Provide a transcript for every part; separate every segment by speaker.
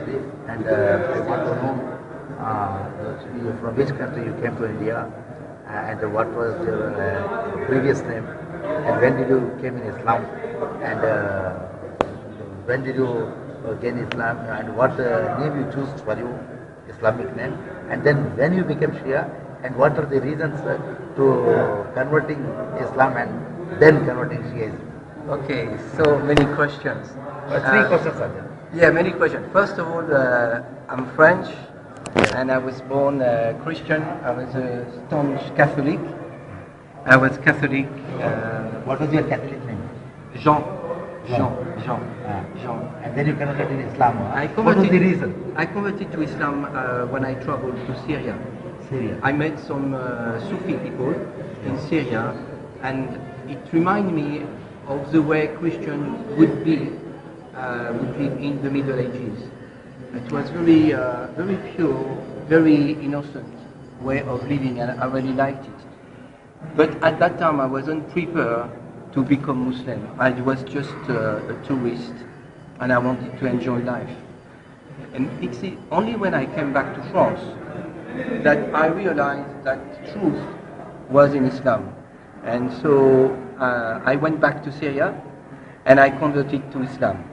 Speaker 1: actually, and I want to know from which country you came to India, and what was your previous name, and when did you came in Islam, and when did you gain Islam, and what name you choose for you, Islamic name, and then when you became Shia, and what are the reasons to converting Islam and then converting Shiaism?
Speaker 2: Okay, so many questions.
Speaker 1: Three questions are there.
Speaker 2: Yeah, many questions. First of all, I'm French, and I was born Christian. I was a staunch Catholic. I was Catholic.
Speaker 1: What was your Catholic name?
Speaker 2: Jean.
Speaker 1: Jean.
Speaker 2: Jean.
Speaker 1: Jean. And then you converted in Islam.
Speaker 2: What
Speaker 1: was the reason?
Speaker 2: I converted to Islam when I traveled to Syria.
Speaker 1: Syria.
Speaker 2: I met some Sufi people in Syria, and it reminded me of the way Christian would be in the Middle Ages. It was very pure, very innocent way of living, and I really liked it. But at that time, I wasn't prepared to become Muslim. I was just a tourist, and I wanted to enjoy life. And it's only when I came back to France that I realized that truth was in Islam. And so I went back to Syria, and I converted to Islam.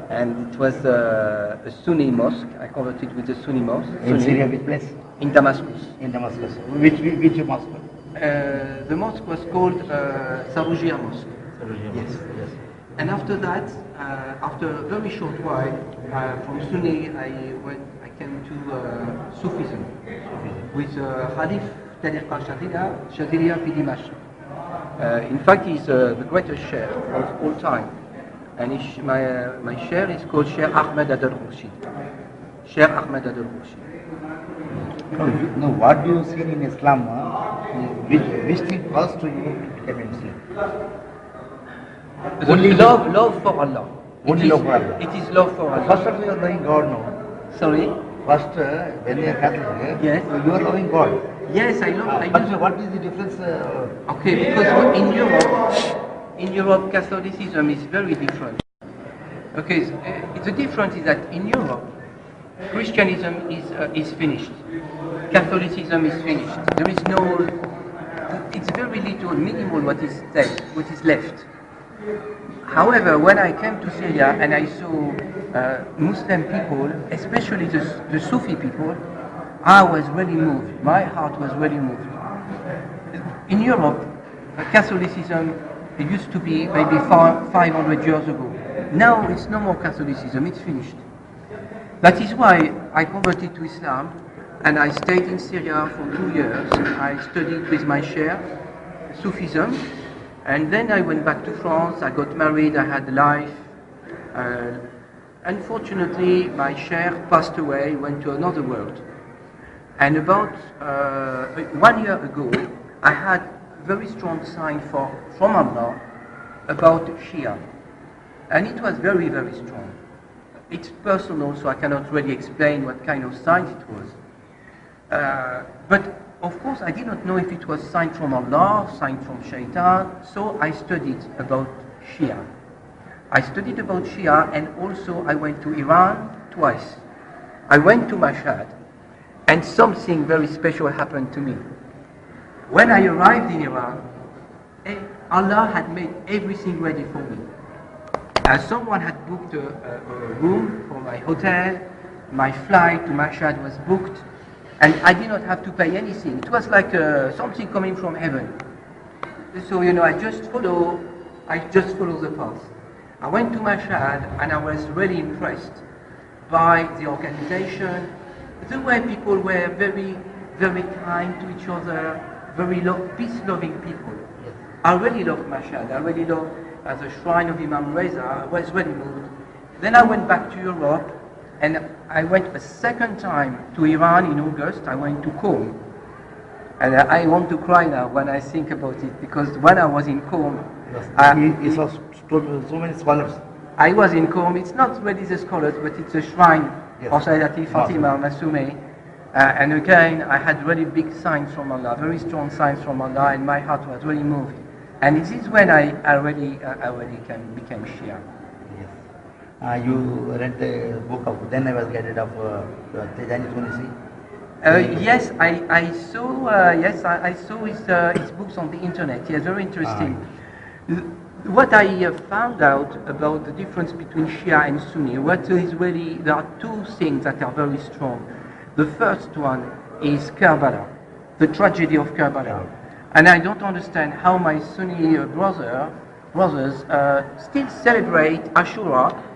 Speaker 2: And it was a Sunni mosque. I converted with a Sunni mosque.
Speaker 1: In Syria, which place?
Speaker 2: In Damascus.
Speaker 1: In Damascus. Which mosque?
Speaker 2: The mosque was called Sarujia Mosque. Yes. And after that, after a very short while, from Sunni, I came to Sufism with Khalif Tariqa Shadiliya fi Dimashq. In fact, he's the greatest sheikh of all time. And my sheikh is called Sheikh Ahmed Adel-Rashid. Sheikh Ahmed Adel-Rashid.
Speaker 1: No, what do you see in Islam? Which thing caused to you to become a Muslim?
Speaker 2: Only love for Allah.
Speaker 1: Only love for Allah.
Speaker 2: It is love for Allah.
Speaker 1: First of all, you are loving God now.
Speaker 2: Sorry?
Speaker 1: First, when you are Catholic,
Speaker 2: yes,
Speaker 1: you are loving God.
Speaker 2: Yes, I know.
Speaker 1: But what is the difference?
Speaker 2: Okay, because in Europe, Catholicism is very different. Okay, the difference is that in Europe, Christianism is finished. Catholicism is finished. There is no. It's very little, minimal what is left. However, when I came to Syria and I saw Muslim people, especially the Sufi people, I was really moved. My heart was really moved. In Europe, Catholicism used to be maybe 500 years ago. Now it's no more Catholicism, it's finished. That is why I converted to Islam, and I stayed in Syria for 2 years. I studied with my sheikh Sufism, and then I went back to France. I got married, I had a life. Unfortunately, my sheikh passed away, went to another world. And about 1 year ago, I had very strong sign from Allah about shia. And it was very, very strong. It's personal, so I cannot really explain what kind of sign it was. But of course, I did not know if it was sign from Allah, sign from Shaitan, so I studied about Shia. I studied about Shia, and also I went to Iran twice. I went to Mashhad, and something very special happened to me. When I arrived in Iran, Allah had made everything ready for me. Someone had booked a room for my hotel, my flight to Mashhad was booked, and I did not have to pay anything. It was like something coming from heaven. So, I just follow the path. I went to Mashhad, and I was really impressed by the organization, the way people were very, very kind to each other, very peace-loving people. I really loved Mashhad. I really loved the shrine of Imam Reza. I was really moved. Then I went back to Europe, and I went a second time to Iran in August. I went to Qom. And I want to cry now when I think about it, because when I was in Qom,
Speaker 1: he saw so many scholars.
Speaker 2: I was in Qom. It's not really the scholars, but it's a shrine of Sayyidati Fatima Massoumeh. And again, I had really big signs from Allah, very strong signs from Allah, and my heart was really moved. And this is when I already became Shia.
Speaker 1: Yes. You read the book of Then I Was Guided of Tejani Sunisi.
Speaker 2: Yes, I saw. Yes, I saw his books on the internet. Yes, very interesting. What I found out about the difference between Shia and Sunni, what is really, there are two things that are very strong. The first one is Karbala, the tragedy of Karbala. And I don't understand how my Sunni brothers still celebrate Ashura.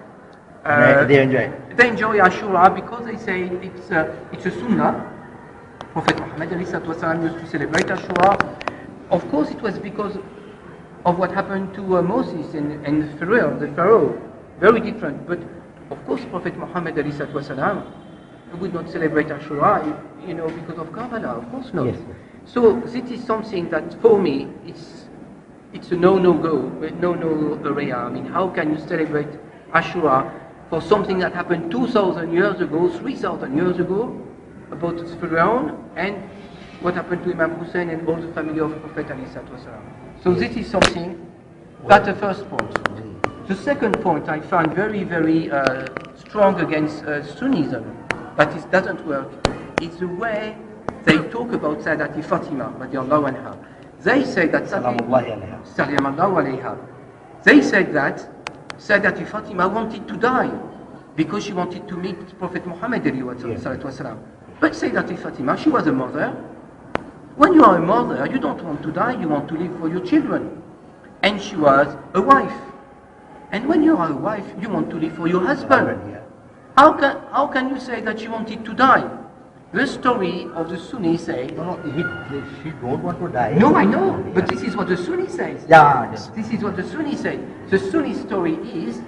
Speaker 1: They enjoy.
Speaker 2: They enjoy Ashura because they say it's a sunnah. Prophet Muhammad ﷺ used to celebrate Ashura. Of course, it was because of what happened to Moses and the Pharaoh. Very different. But of course, Prophet Muhammad ﷺ would not celebrate Ashura, because of Karbala. Of course not. Yes. So this is something that for me it's a no-go area. I mean, how can you celebrate Ashura for something that happened 2,000 years ago, 3,000 years ago, about Pharaoh and what happened to Imam Hussein and all the family of Prophet ﷺ. So this is something, that's the first point. The second point I find very, very strong against Sunnism, but it doesn't work, is the way they talk about Sayyidati Fatima, radiallahu anha. They say that they said that Sayyidati Fatima wanted to die because she wanted to meet Prophet Muhammad. But Sayyidati Fatima, she was a mother. When you are a mother, you don't want to die, you want to live for your children. And she was a wife. And when you are a wife, you want to live for your husband. How can you say that she wanted to die? The story of the Sunni says...
Speaker 1: No, she don't want to die.
Speaker 2: No, I know, but this is what the Sunni says.
Speaker 1: Yeah, yes.
Speaker 2: This is what the Sunni says. The Sunni story is,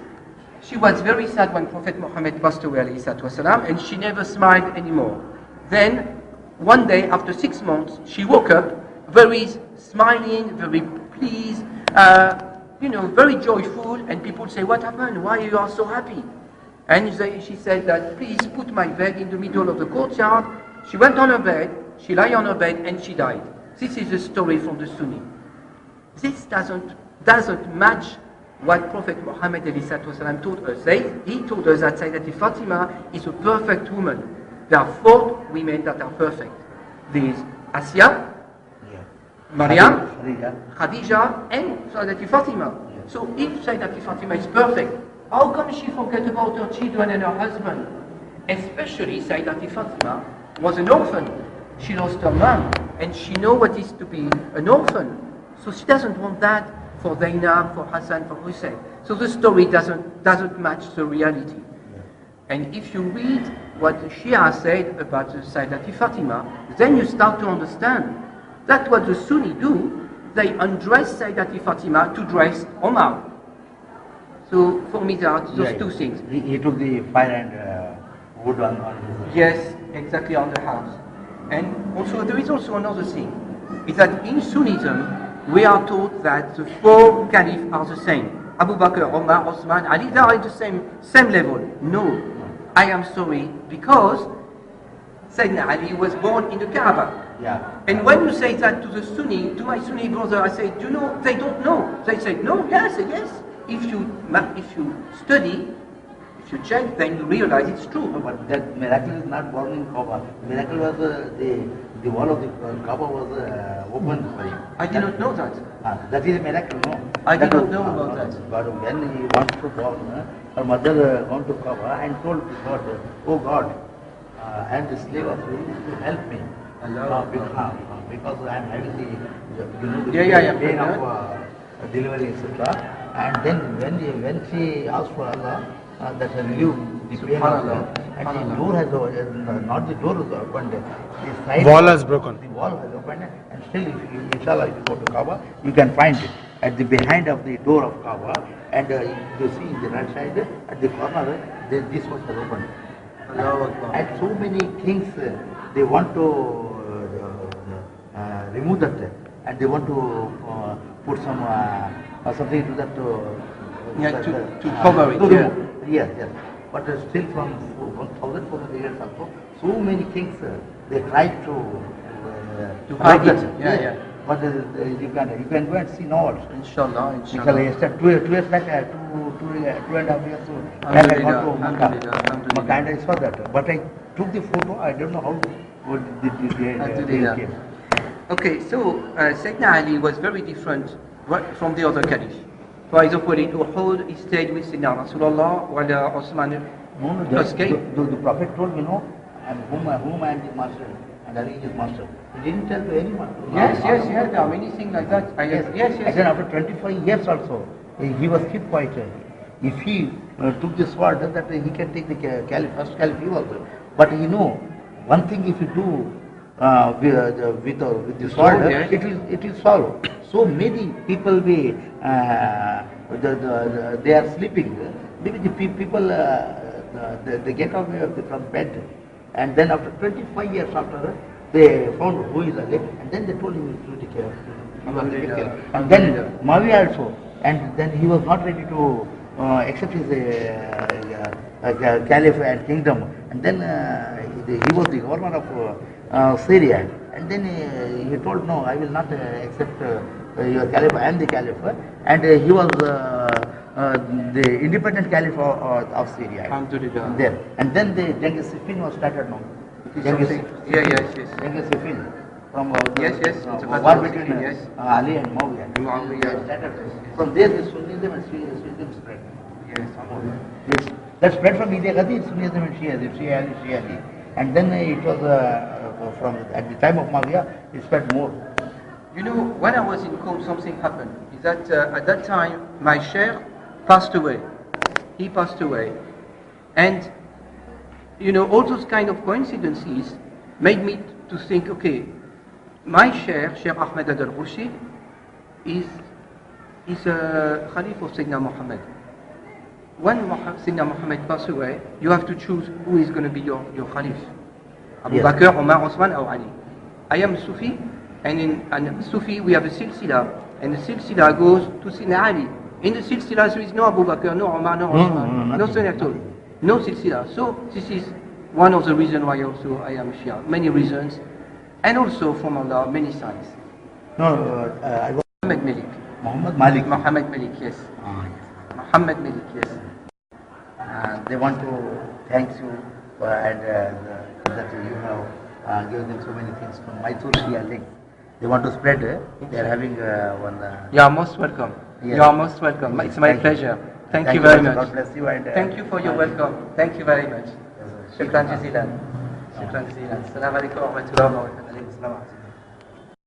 Speaker 2: she was very sad when Prophet Muhammad passed away, and she never smiled anymore. Then, one day, after 6 months, she woke up very smiling, very pleased, very joyful, and people say, what happened? Why you are so happy? And she said that, please put my bed in the middle of the courtyard. She went on her bed, she lay on her bed, and she died. This is the story from the Sunni. This doesn't match what Prophet Muhammad ﷺ told us. He told us that Sayyidati Fatima is a perfect woman. There are 4 women that are perfect. There is Asya, Maryam, Khadija, and Sayyidati Fatima. So if Sayyidati Fatima is perfect, how come she forget about her children and her husband? Especially Sayyidati Fatima was an orphan. She lost her mom, and she knows what it is to be an orphan. So she doesn't want that for Zainab, for Hassan, for Hussein. So the story doesn't match the reality. And if you read what the Shia said about the Sayyidati Fatima, then you start to understand that what the Sunni do, they undress Sayyidati Fatima to dress Omar. So for me, there are those two things.
Speaker 1: He took the fire and wood on his...
Speaker 2: Yes, exactly, on the house. And also there is also another thing, is that in Sunnism, we are taught that the 4 caliphs are the same. Abu Bakr, Omar, Osman, Ali, they are at the same level. No, I am sorry, because Sayyidina Ali was born in the Kaaba.
Speaker 1: Yeah.
Speaker 2: And when you say that to the Sunni, to my Sunni brother, I say, do you know, they don't know. They say, no, yes, yes. If you study, if you check, then you realize it's true.
Speaker 1: No, but that miracle is not born in Kaaba. Miracle was the wall of the Kaaba was open for him.
Speaker 2: I did not know that.
Speaker 1: That is a miracle, no?
Speaker 2: I did not know about that.
Speaker 1: But when he wants to born, her mother gone to Kaaba and told God, oh God, I am the slave of you, to help me. Because I am having the pain of delivery, etc. And then when she asked for Allah, that relieve the pain of Allah, and the door has not the door is opened, the side
Speaker 3: wall has broken.
Speaker 1: The wall has opened, and still, inshallah, if you go to Kaaba, you can find it at the behind of the door of Kaaba, and you see in the right side at the corner, this was opened. And so many kings, they want to remove that, and they want to put some something to that
Speaker 2: to cover it.
Speaker 1: Yes. But still from 1,400 years ago, so many kings they tried to
Speaker 2: hide it.
Speaker 1: What is it? You can go and see now also.
Speaker 2: Inshallah,
Speaker 1: Because
Speaker 2: inshallah.
Speaker 1: yesterday, 2 years back, 2.5 years back, I got to Makkah and I saw that. But I took the photo, I don't know how they came.
Speaker 2: Okay, so Sayyidina Ali was very different from the other caliphs. For example, in Uhud, he stayed with Sayyidina Rasulullah while Osman escaped.
Speaker 1: The Prophet told me, no, and whom I am the master, and Ali is his master. He didn't tell to anyone.
Speaker 2: Yes, there are many things like that. Yes.
Speaker 1: And then after 25 years also, he was kept quiet. If he took the sword, that he can take the first caliph he also. But he know, one thing if you do with the sword,
Speaker 2: yes.
Speaker 1: it will solve. So many people they are sleeping. Maybe the people they get out from bed, and then after 25 years after they found who is Ali, and then they told him to take care. And then Muawiyah also, and then he was not ready to accept his caliph and kingdom, and then he was the governor of Syria, and then he told, no, I will not accept your caliph, I am the caliph, and he was the independent caliph of Syria.
Speaker 2: Alhamdulillah.
Speaker 1: There, and then the Genghis Siffin was started now.
Speaker 2: Yes.
Speaker 1: Genghis Siffin from
Speaker 2: It's a
Speaker 1: war between
Speaker 2: yes.
Speaker 1: Ali and Muawiyah. From there, the Sunnism and Shiism spread. Yes. That spread from India, Sunnism and Shiism, Shia Ali. And then it was from at the time of Muawiyah, it spread more.
Speaker 2: You know, when I was in Qom, something happened. Is that at that time my sheikh passed away. He passed away, and you know, all those kind of coincidences made me to think, okay, my Sheikh Ahmed al-Rashid is a Khalif of Sayyidina Muhammad. When Sayyidina Muhammad passed away, you have to choose who is going to be your Khalif. Abu Bakr, Umar, Osman, or Ali. I am Sufi, and in Sufi we have a silsila, and the silsila goes to Sayyidina Ali. In the silsila there is no Abu Bakr, no Umar, no Osman, no Sunni at all. No silsila. So this is one of the reasons why also I am Shia. Many reasons, and also from Allah, many signs.
Speaker 1: No, I was
Speaker 2: Muhammad Malik.
Speaker 1: Muhammad Malik.
Speaker 2: Muhammad Malik, yes. Muhammad Malik, yes.
Speaker 1: They want to thank you and that you have given them so many things from Mysore Shia link. They want to spread. They are having one.
Speaker 2: You are most welcome.
Speaker 1: Yes.
Speaker 2: You are most welcome. It's my pleasure. Thank you very much.
Speaker 1: God bless you and
Speaker 2: thank you for your welcome. Thank you very much. شكرا جزيلا. شكرا جزيلا. السلام عليكم ورحمة الله وبركاته.